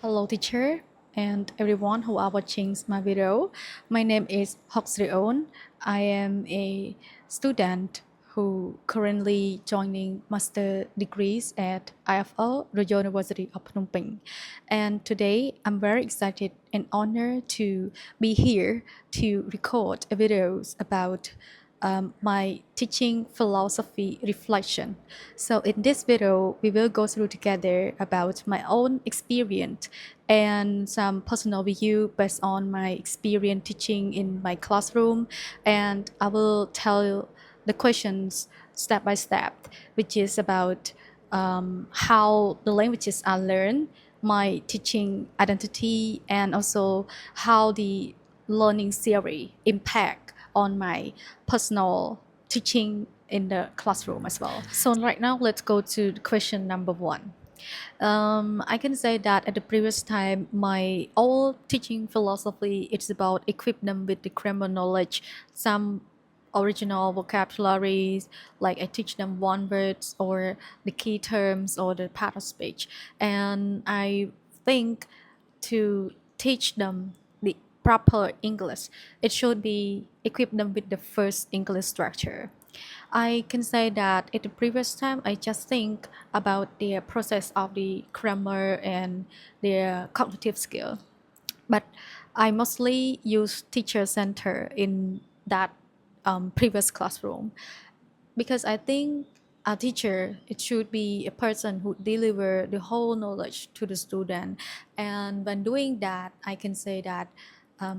Hello, teacher, and everyone who are watching my video. My name is Hoksrion. I am a student who currently joining master degrees at IFL, Royal University of Phnom Penh. And today, I'm very excited and honored to be here to record videos about my teaching philosophy reflection. So in this video, we will go through together about my own experience and some personal view based on my experience teaching in my classroom. And I will tell the questions step by step, which is about how the languages are learned, my teaching identity, and also how the learning theory impact on my personal teaching in the classroom as well. So right now, let's go to question number one. I can say that at the previous time, my old teaching philosophy is about equip them with the grammar knowledge, some original vocabularies, like I teach them one words or the key terms or the part of speech, and I think to teach them the proper English, it should be equip them with the first English structure. I can say that at the previous time, I just think about the process of the grammar and their cognitive skill. But I mostly use teacher center in that previous classroom because I think a teacher it should be a person who deliver the whole knowledge to the student, and when doing that I can say that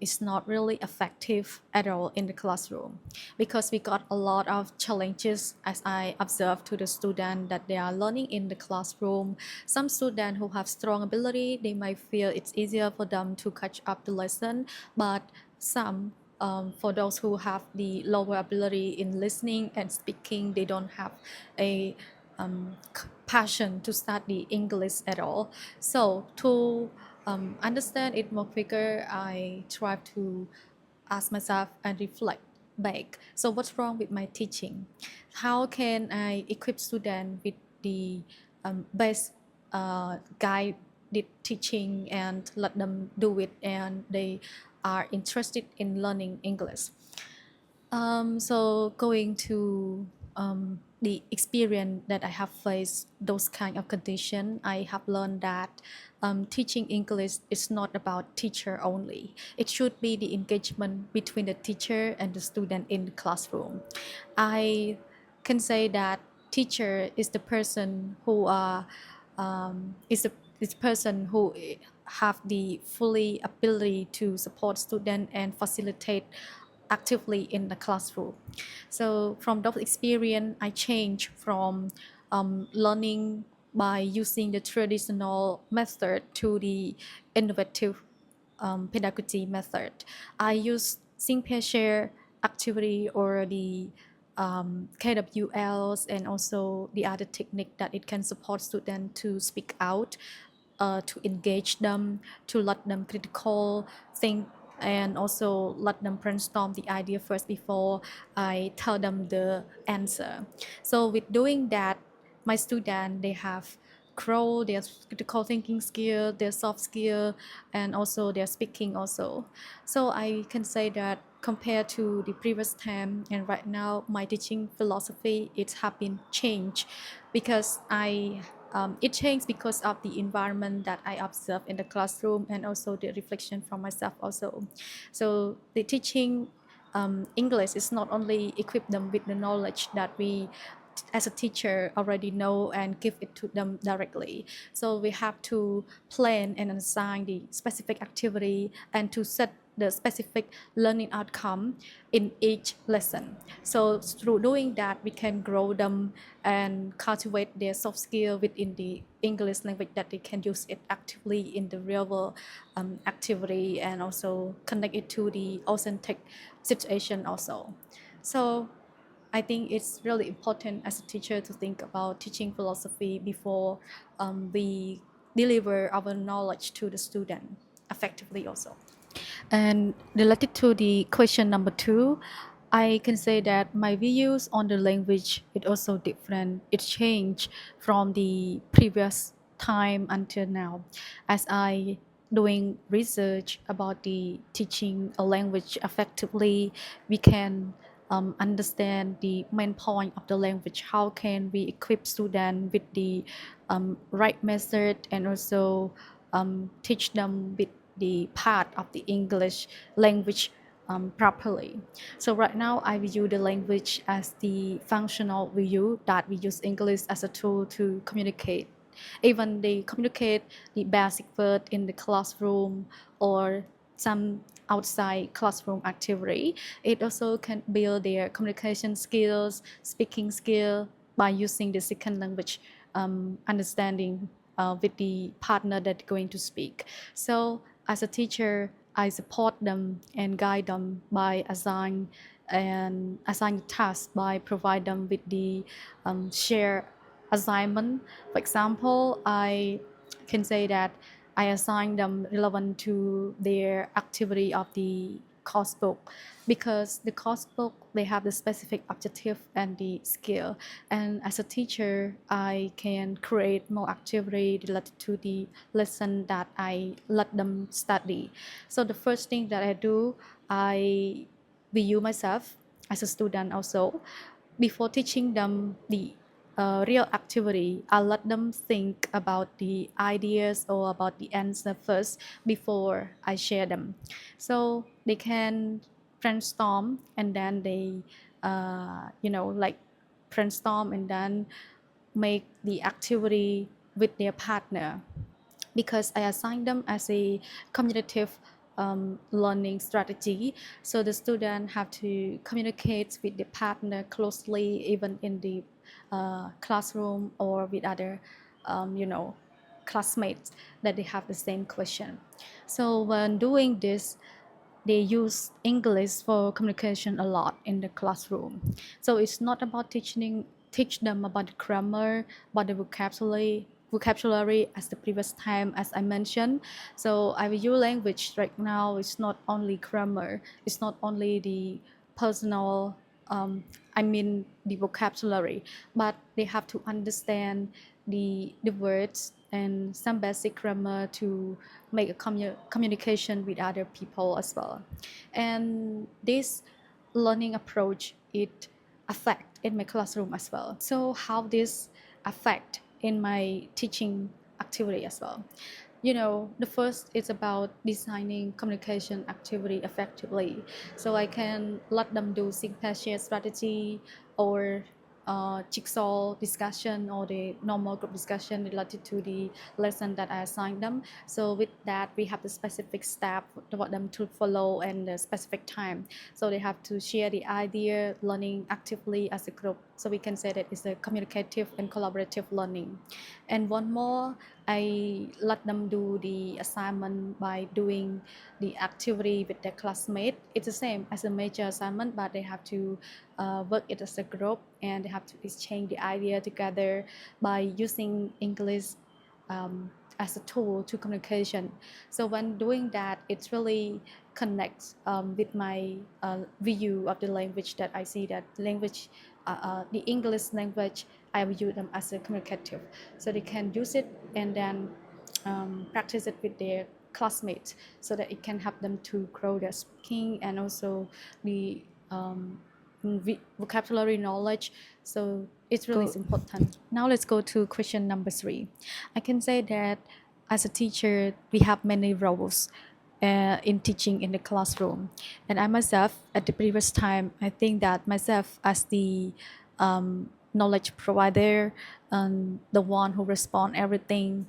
it's not really effective at all in the classroom because we got a lot of challenges as I observed to the student that they are learning in the classroom. Some students who have strong ability, they might feel it's easier for them to catch up the lesson, but some for those who have the lower ability in listening and speaking, they don't have a passion to study English at all. So to understand it more quicker, I try to ask myself and reflect back. So what's wrong with my teaching? How can I equip students with the best guided teaching and let them do it and they are interested in learning English? So going to the experience that I have faced those kind of condition, I have learned that teaching English is not about teacher only. It should be the engagement between the teacher and the student in the classroom. I can say that teacher is the person who is the person who have the fully ability to support student and facilitate actively in the classroom. So from that experience, I changed from learning by using the traditional method to the innovative pedagogy method. I use think pair share activity or the KWLs and also the other technique that it can support students to speak out, to engage them, to let them critical think and also let them brainstorm the idea first before I tell them the answer. So with doing that, my student they have grow their critical thinking skill, their soft skill, and also their speaking also. So I can say that compared to the previous time and right now, my teaching philosophy it have been changed because it changed because of the environment that I observe in the classroom and also the reflection from myself also. So the teaching English is not only equip them with the knowledge that we as a teacher already know and give it to them directly. So we have to plan and assign the specific activity and to set the specific learning outcome in each lesson. So through doing that, we can grow them and cultivate their soft skill within the English language that they can use it actively in the real world activity and also connect it to the authentic situation also. So I think it's really important as a teacher to think about teaching philosophy before we deliver our knowledge to the student effectively also. And related to the question number two, I can say that my views on the language is also different. It changed from the previous time until now, as I doing research about the teaching a language effectively, we can understand the main point of the language. How can we equip students with the right method, and also teach them with the part of the English language properly. So right now I view the language as the functional view that we use English as a tool to communicate. Even they communicate the basic word in the classroom or some outside classroom activity. It also can build their communication skills, speaking skill by using the second language understanding with the partner that they're going to speak. So as a teacher, I support them and guide them by assign tasks by provide them with the share assignment. For example, I can say that I assign them relevant to their activity of the course book, because the course book they have the specific objective and the skill, and as a teacher I can create more activity related to the lesson that I let them study. So the first thing that I do, I view myself as a student also. Before teaching them the real activity, I let them think about the ideas or about the answer first before I share them. So they can brainstorm, and then they, like brainstorm and then make the activity with their partner, because I assign them as a cumulative learning strategy. So the student have to communicate with the partner closely, even in the classroom or with other, classmates that they have the same question. So when doing this, they use English for communication a lot in the classroom. So it's not about teach them about the grammar, but the vocabulary as the previous time as I mentioned. So I view language right now is not only grammar, it's not only the personal I mean the vocabulary, but they have to understand the words and some basic grammar to make a communication with other people as well. And this learning approach it affect in my classroom as well. So how this affect in my teaching activity as well? The first is about designing communication activity effectively. So I can let them do sync pair share strategy, or jigsaw discussion, or the normal group discussion related to the lesson that I assigned them. So with that, we have the specific step for them to follow and the specific time. So they have to share the idea, learning actively as a group. So we can say that it's a communicative and collaborative learning. And one more, I let them do the assignment by doing the activity with their classmate. It's the same as a major assignment, but they have to work it as a group, and they have to exchange the idea together by using English as a tool to communication. So when doing that, it really connects with my view of the language, that I see that language, the English language, I view them as a communicative. So they can use it and then practice it with their classmates, so that it can help them to grow their speaking and also the vocabulary knowledge. So it's really important. Now let's go to question number 3. I can say that as a teacher, we have many roles in teaching in the classroom. And I myself, at the previous time, I think that myself as the knowledge provider and the one who respond everything,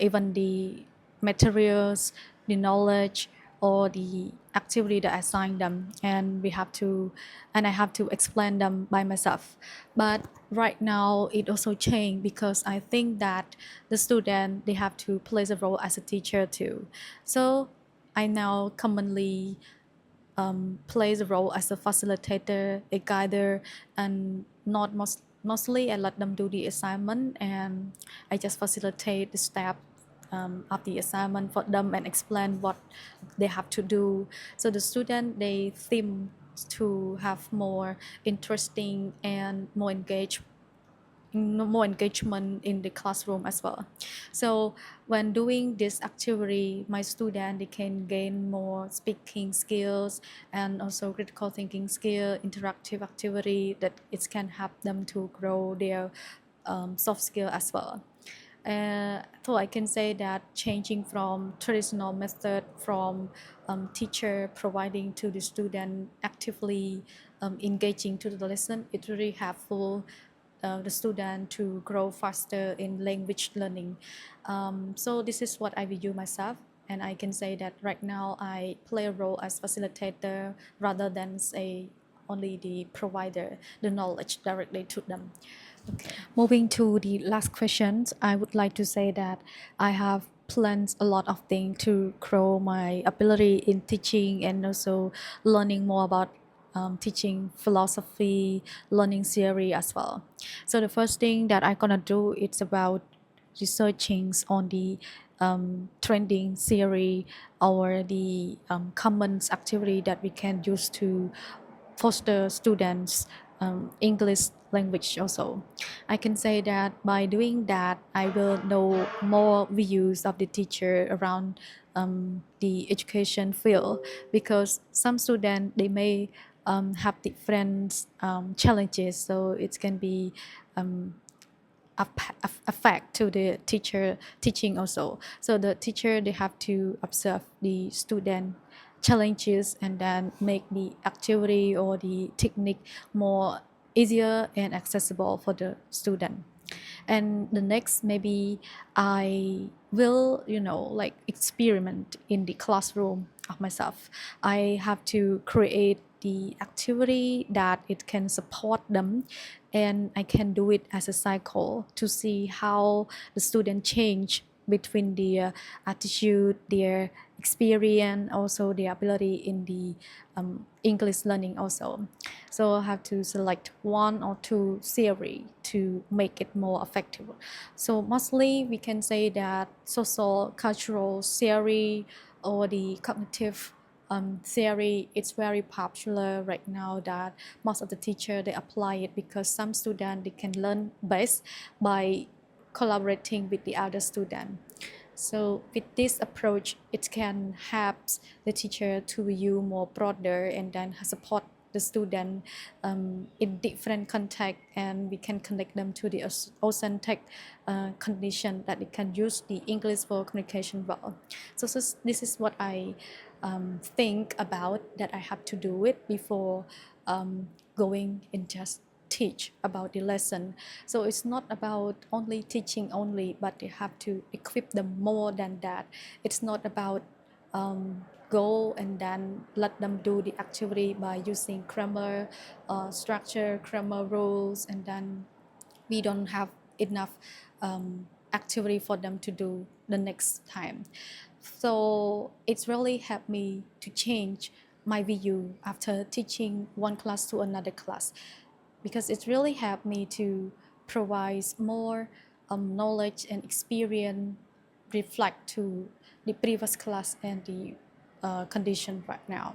even the materials, the knowledge, or the activity that I assign them, and I have to explain them by myself. But right now it also changed, because I think that the student they have to play a role as a teacher too. So I now commonly play the role as a facilitator, a guider, and mostly I let them do the assignment, and I just facilitate the step of the assignment for them and explain what they have to do. So the student they seem to have more interesting and more engaged more engagement in the classroom as well. So when doing this activity, my student they can gain more speaking skills and also critical thinking skill, interactive activity that it can help them to grow their soft skill as well. So I can say that changing from traditional method from teacher providing to the student actively engaging to the lesson, it really helpful the student to grow faster in language learning. So this is what I view myself, and I can say that right now I play a role as facilitator rather than say only the provider the knowledge directly to them. Okay. Moving to the last questions, I would like to say that I have planned a lot of things to grow my ability in teaching and also learning more about teaching philosophy, learning theory as well. So the first thing that I'm gonna do is about researching on the trending theory or the common activity that we can use to foster students English language also. I can say that by doing that, I will know more views of the teacher around the education field because some students they may have different challenges, so it can be affect to the teacher teaching also. So the teacher they have to observe the student challenges and then make the activity or the technique more easier and accessible for the student. And the next maybe I will like experiment in the classroom of myself. I have to create the activity that it can support them, and I can do it as a cycle to see how the student change between their attitude, their experience, also their ability in the English learning also. So I have to select one or two theory to make it more effective. So mostly we can say that social cultural theory or the cognitive theory it's very popular right now that most of the teacher they apply it because some student they can learn best by collaborating with the other student. So with this approach, it can help the teacher to view more broader and then support the student in different context, and we can connect them to the authentic condition that they can use the English for communication well. So this is what I think about that I have to do it before going and just teach about the lesson. So it's not about only teaching only, but they have to equip them more than that. It's not about go and then let them do the activity by using grammar structure, grammar rules, and then we don't have enough activity for them to do the next time. So it's really helped me to change my view after teaching one class to another class, because it really helped me to provide more knowledge and experience reflect to the previous class and the condition right now.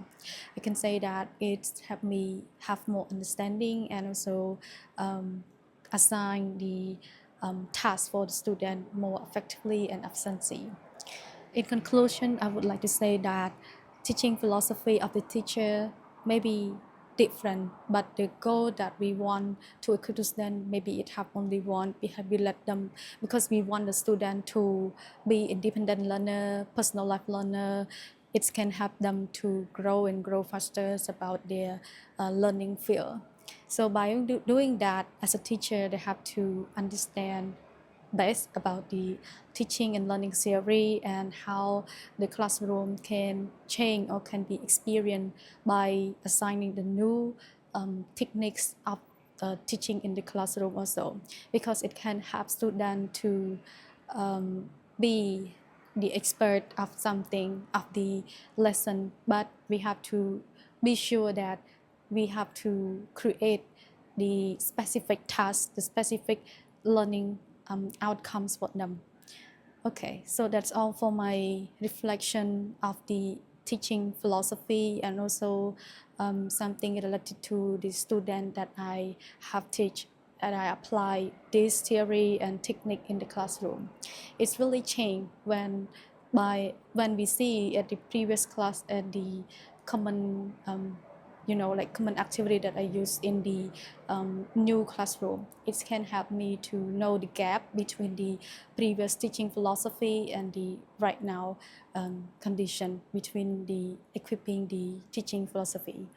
I can say that it helped me have more understanding and also assign the task for the student more effectively and efficiently. In conclusion, I would like to say that teaching philosophy of the teacher may be different, but the goal that we want to equip the student, maybe it have only one. We let them because we want the student to be independent learner, personal life learner. It can help them to grow and grow faster about their learning field. So by doing that, as a teacher, they have to understand best about the teaching and learning theory and how the classroom can change or can be experienced by assigning the new techniques of teaching in the classroom also, because it can help students to be the expert of something of the lesson, but we have to be sure that we have to create the specific task, the specific learning outcomes for them. Okay, so that's all for my reflection of the teaching philosophy and also something related to the student that I have teach that I apply this theory and technique in the classroom. It's really changed when we see at the previous class and the common like common activity that I use in the new classroom. It can help me to know the gap between the previous teaching philosophy and the right now condition between the equipping the teaching philosophy.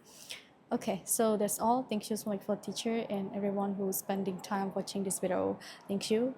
Okay, so that's all. Thank you so much for teacher and everyone who's spending time watching this video. Thank you.